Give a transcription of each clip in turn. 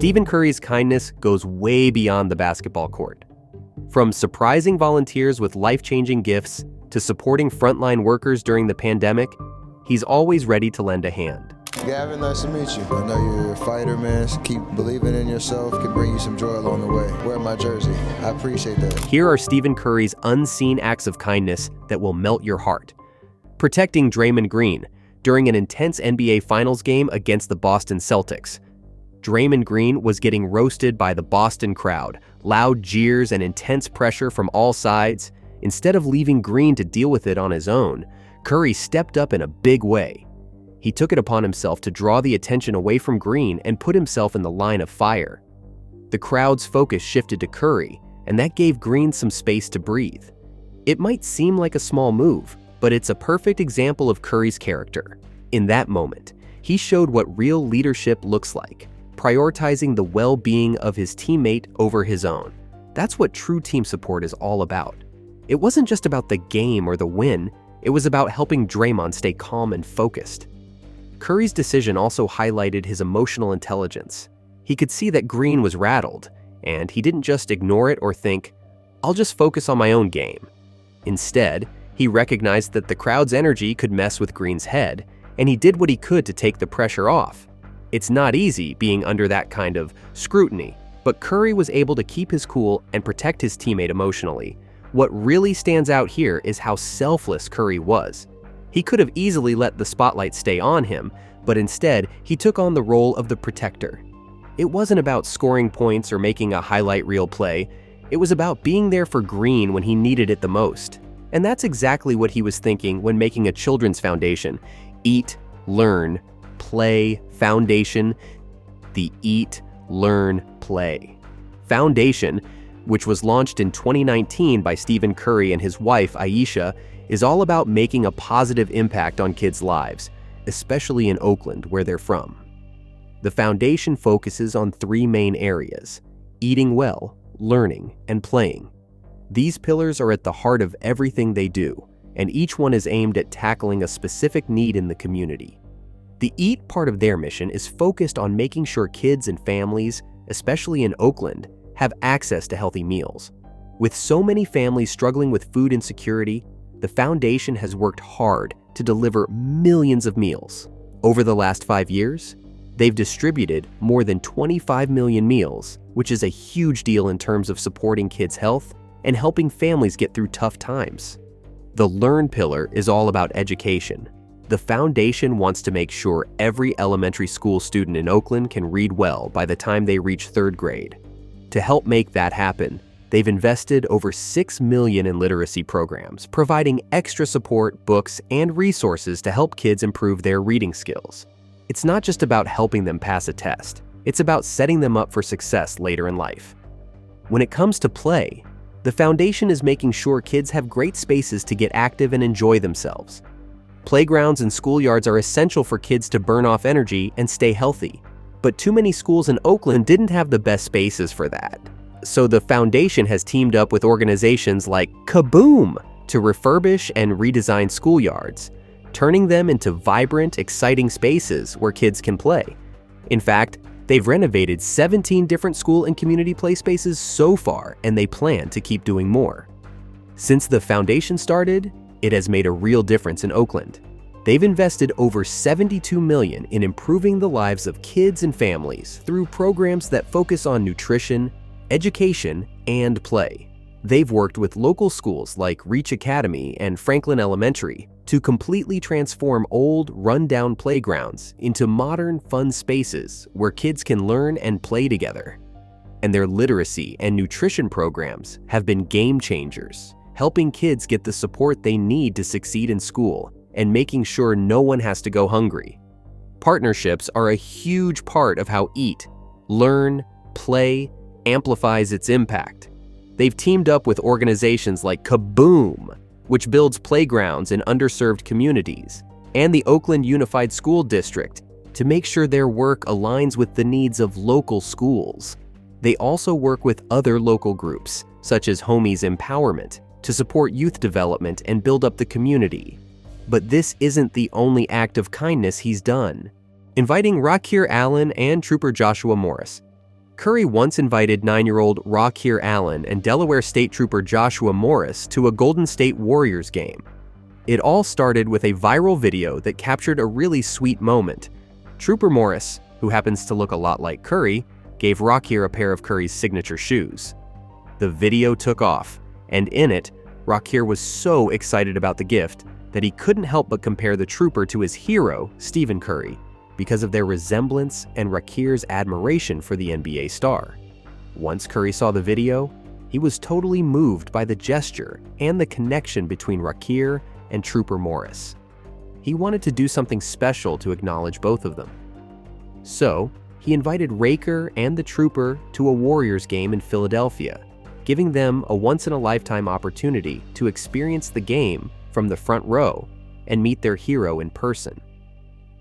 Stephen Curry's kindness goes way beyond the basketball court. From surprising volunteers with life-changing gifts to supporting frontline workers during the pandemic, he's always ready to lend a hand. Gavin, nice to meet you. I know you're a fighter, man. So keep believing in yourself. Can bring you some joy along the way. Wear my jersey. I appreciate that. Here are Stephen Curry's unseen acts of kindness that will melt your heart. Protecting Draymond Green during an intense NBA Finals game against the Boston Celtics. Draymond Green was getting roasted by the Boston crowd, loud jeers and intense pressure from all sides. Instead of leaving Green to deal with it on his own, Curry stepped up in a big way. He took it upon himself to draw the attention away from Green and put himself in the line of fire. The crowd's focus shifted to Curry, and that gave Green some space to breathe. It might seem like a small move, but it's a perfect example of Curry's character. In that moment, he showed what real leadership looks like, prioritizing the well-being of his teammate over his own. That's what true team support is all about. It wasn't just about the game or the win, it was about helping Draymond stay calm and focused. Curry's decision also highlighted his emotional intelligence. He could see that Green was rattled, and he didn't just ignore it or think, "I'll just focus on my own game." Instead, he recognized that the crowd's energy could mess with Green's head, and he did what he could to take the pressure off. It's not easy being under that kind of scrutiny, but Curry was able to keep his cool and protect his teammate emotionally. What really stands out here is how selfless Curry was. He could have easily let the spotlight stay on him, but instead, he took on the role of the protector. It wasn't about scoring points or making a highlight reel play. It was about being there for Green when he needed it the most. And that's exactly what he was thinking when making a children's foundation. Eat, learn, play, foundation. The Eat, Learn, Play Foundation, which was launched in 2019 by Stephen Curry and his wife, Aisha, is all about making a positive impact on kids' lives, especially in Oakland, where they're from. The foundation focuses on three main areas: eating well, learning, and playing. These pillars are at the heart of everything they do, and each one is aimed at tackling a specific need in the community. The Eat part of their mission is focused on making sure kids and families, especially in Oakland, have access to healthy meals. With so many families struggling with food insecurity, the foundation has worked hard to deliver millions of meals. Over the last 5 years, they've distributed more than 25 million meals, which is a huge deal in terms of supporting kids' health and helping families get through tough times. The Learn pillar is all about education. The foundation wants to make sure every elementary school student in Oakland can read well by the time they reach 3rd grade. To help make that happen, they've invested over $6 million in literacy programs, providing extra support, books, and resources to help kids improve their reading skills. It's not just about helping them pass a test, it's about setting them up for success later in life. When it comes to play, the foundation is making sure kids have great spaces to get active and enjoy themselves. Playgrounds and schoolyards are essential for kids to burn off energy and stay healthy, but too many schools in Oakland didn't have the best spaces for that. So the foundation has teamed up with organizations like Kaboom to refurbish and redesign schoolyards, turning them into vibrant, exciting spaces where kids can play. In fact, they've renovated 17 different school and community play spaces so far, and they plan to keep doing more. Since the foundation started, it has made a real difference in Oakland. They've invested over $72 million in improving the lives of kids and families through programs that focus on nutrition, education, and play. They've worked with local schools like Reach Academy and Franklin Elementary to completely transform old, run-down playgrounds into modern, fun spaces where kids can learn and play together. And their literacy and nutrition programs have been game changers, helping kids get the support they need to succeed in school and making sure no one has to go hungry. Partnerships are a huge part of how Eat, Learn, Play amplifies its impact. They've teamed up with organizations like Kaboom, which builds playgrounds in underserved communities, and the Oakland Unified School District to make sure their work aligns with the needs of local schools. They also work with other local groups, such as Homies Empowerment, to support youth development and build up the community. But this isn't the only act of kindness he's done. Inviting Rakir Allen and Trooper Joshua Morris, Curry once invited 9-year-old Rakir Allen and Delaware State Trooper Joshua Morris to a Golden State Warriors game. It all started with a viral video that captured a really sweet moment. Trooper Morris, who happens to look a lot like Curry, gave Rakir a pair of Curry's signature shoes. The video took off, and in it, Rakir was so excited about the gift that he couldn't help but compare the trooper to his hero, Stephen Curry, because of their resemblance and Rakir's admiration for the NBA star. Once Curry saw the video, he was totally moved by the gesture and the connection between Rakir and Trooper Morris. He wanted to do something special to acknowledge both of them. So, he invited Rakir and the trooper to a Warriors game in Philadelphia, giving them a once-in-a-lifetime opportunity to experience the game from the front row and meet their hero in person.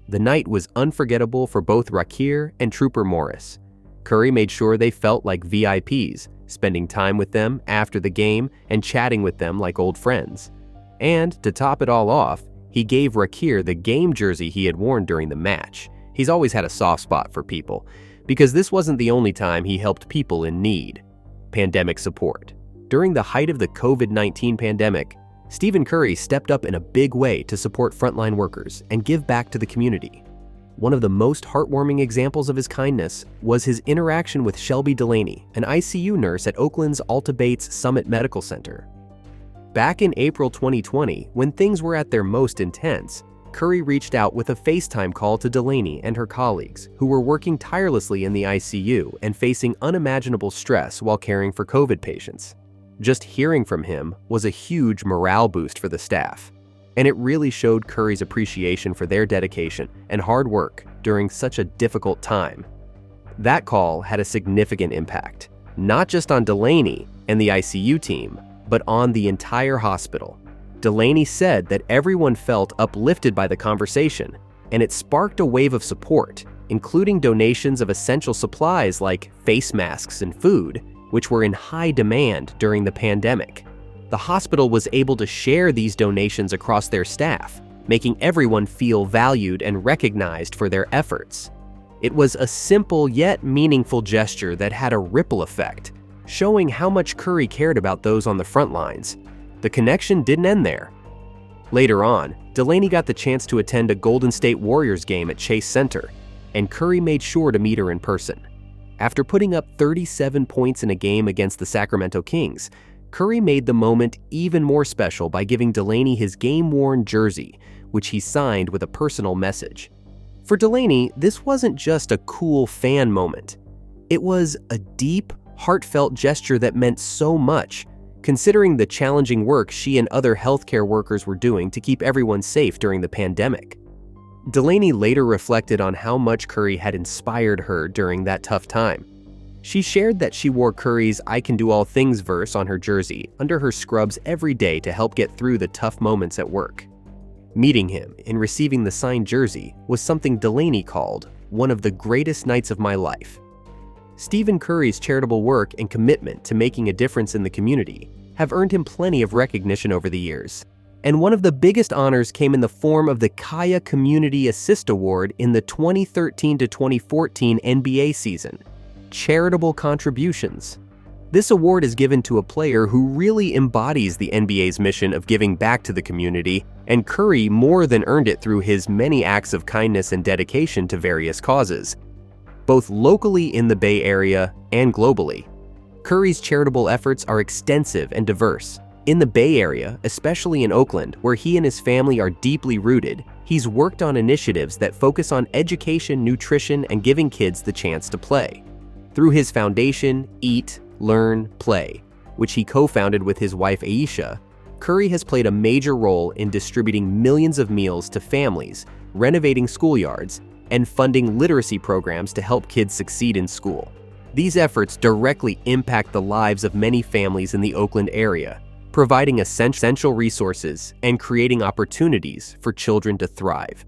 The night was unforgettable for both Rakir and Trooper Morris. Curry made sure they felt like VIPs, spending time with them after the game and chatting with them like old friends. And to top it all off, he gave Rakir the game jersey he had worn during the match. He's always had a soft spot for people, because this wasn't the only time he helped people in need. Pandemic support. During the height of the COVID-19 pandemic, Stephen Curry stepped up in a big way to support frontline workers and give back to the community. One of the most heartwarming examples of his kindness was his interaction with Shelby Delaney, an ICU nurse at Oakland's Alta Bates Summit Medical Center. Back in April 2020, when things were at their most intense, Curry reached out with a FaceTime call to Delaney and her colleagues, who were working tirelessly in the ICU and facing unimaginable stress while caring for COVID patients. Just hearing from him was a huge morale boost for the staff, and it really showed Curry's appreciation for their dedication and hard work during such a difficult time. That call had a significant impact, not just on Delaney and the ICU team, but on the entire hospital. Delaney said that everyone felt uplifted by the conversation, and it sparked a wave of support, including donations of essential supplies like face masks and food, which were in high demand during the pandemic. The hospital was able to share these donations across their staff, making everyone feel valued and recognized for their efforts. It was a simple yet meaningful gesture that had a ripple effect, showing how much Curry cared about those on the front lines. The connection didn't end there. Later on, Delaney got the chance to attend a Golden State Warriors game at Chase Center, and Curry made sure to meet her in person. After putting up 37 points in a game against the Sacramento Kings, Curry made the moment even more special by giving Delaney his game-worn jersey, which he signed with a personal message. For Delaney, this wasn't just a cool fan moment. It was a deep, heartfelt gesture that meant so much, considering the challenging work she and other healthcare workers were doing to keep everyone safe during the pandemic. Delaney later reflected on how much Curry had inspired her during that tough time. She shared that she wore Curry's "I can do all things" verse on her jersey under her scrubs every day to help get through the tough moments at work. Meeting him and receiving the signed jersey was something Delaney called one of the greatest nights of my life. Stephen Curry's charitable work and commitment to making a difference in the community have earned him plenty of recognition over the years. And one of the biggest honors came in the form of the Kaya Community Assist Award in the 2013 to 2014 NBA season. Charitable contributions. This award is given to a player who really embodies the NBA's mission of giving back to the community, and Curry more than earned it through his many acts of kindness and dedication to various causes, both locally in the Bay Area and globally. Curry's charitable efforts are extensive and diverse. In the Bay Area, especially in Oakland, where he and his family are deeply rooted, he's worked on initiatives that focus on education, nutrition, and giving kids the chance to play. Through his foundation, Eat, Learn, Play, which he co-founded with his wife Aisha, Curry has played a major role in distributing millions of meals to families, renovating schoolyards, and funding literacy programs to help kids succeed in school. These efforts directly impact the lives of many families in the Oakland area, providing essential resources and creating opportunities for children to thrive.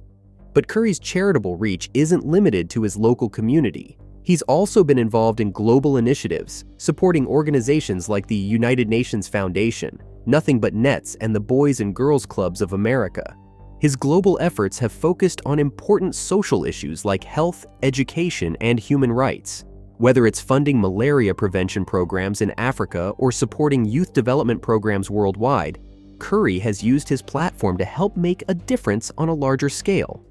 But Curry's charitable reach isn't limited to his local community. He's also been involved in global initiatives, supporting organizations like the United Nations Foundation, Nothing But Nets, and the Boys and Girls Clubs of America. His global efforts have focused on important social issues like health, education, and human rights. Whether it's funding malaria prevention programs in Africa or supporting youth development programs worldwide, Curry has used his platform to help make a difference on a larger scale.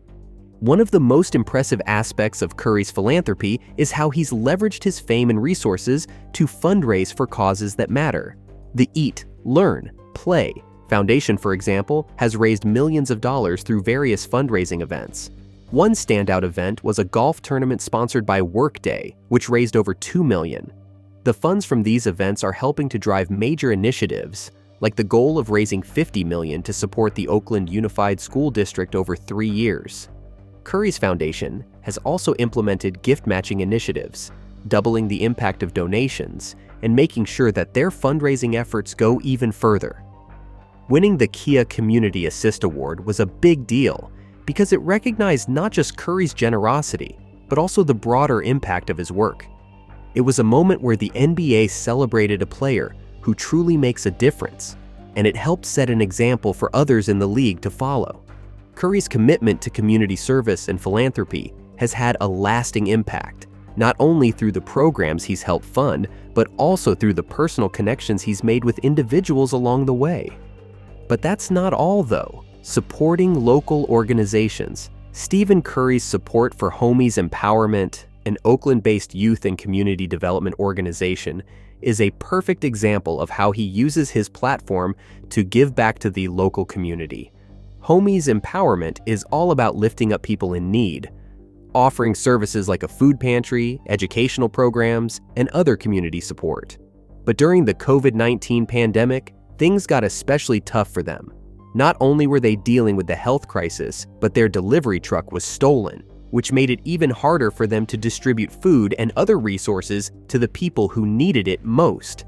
One of the most impressive aspects of Curry's philanthropy is how he's leveraged his fame and resources to fundraise for causes that matter. The Eat, Learn, Play Foundation, for example, has raised millions of dollars through various fundraising events. One standout event was a golf tournament sponsored by Workday, which raised over $2 million. The funds from these events are helping to drive major initiatives, like the goal of raising $50 million to support the Oakland Unified School District over 3 years. Curry's foundation has also implemented gift-matching initiatives, doubling the impact of donations and making sure that their fundraising efforts go even further. Winning the Kia Community Assist Award was a big deal because it recognized not just Curry's generosity, but also the broader impact of his work. It was a moment where the NBA celebrated a player who truly makes a difference, and it helped set an example for others in the league to follow. Curry's commitment to community service and philanthropy has had a lasting impact, not only through the programs he's helped fund, but also through the personal connections he's made with individuals along the way. But that's not all, though. Supporting local organizations. Stephen Curry's support for Homies Empowerment, an Oakland-based youth and community development organization, is a perfect example of how he uses his platform to give back to the local community. Homies Empowerment is all about lifting up people in need, offering services like a food pantry, educational programs, and other community support. But during the COVID-19 pandemic, things got especially tough for them. Not only were they dealing with the health crisis, but their delivery truck was stolen, which made it even harder for them to distribute food and other resources to the people who needed it most.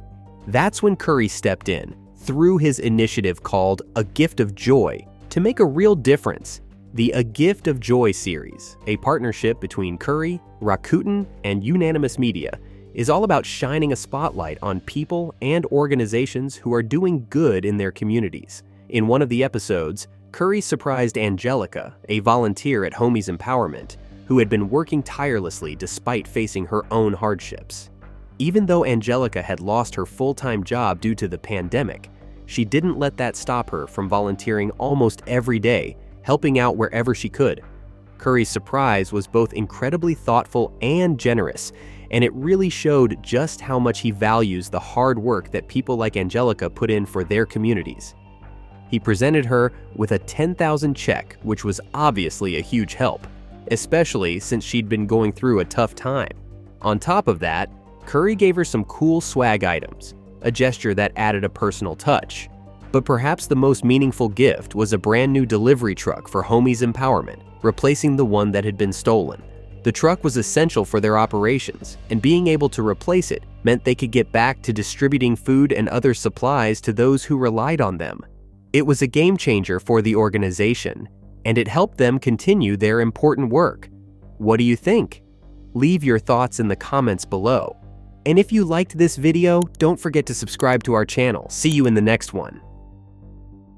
That's when Curry stepped in, through his initiative called A Gift of Joy, to make a real difference. The A Gift of Joy series, a partnership between Curry, Rakuten, and Unanimous Media, is all about shining a spotlight on people and organizations who are doing good in their communities. In one of the episodes, Curry surprised Angelica, a volunteer at Homies Empowerment, who had been working tirelessly despite facing her own hardships. Even though Angelica had lost her full-time job due to the pandemic, she didn't let that stop her from volunteering almost every day, helping out wherever she could. Curry's surprise was both incredibly thoughtful and generous, and it really showed just how much he values the hard work that people like Angelica put in for their communities. He presented her with a $10,000 check, which was obviously a huge help, especially since she'd been going through a tough time. On top of that, Curry gave her some cool swag items, a gesture that added a personal touch. But perhaps the most meaningful gift was a brand new delivery truck for Homies Empowerment, replacing the one that had been stolen. The truck was essential for their operations, and being able to replace it meant they could get back to distributing food and other supplies to those who relied on them. It was a game changer for the organization, and it helped them continue their important work. What do you think? Leave your thoughts in the comments below. And if you liked this video, don't forget to subscribe to our channel. See you in the next one.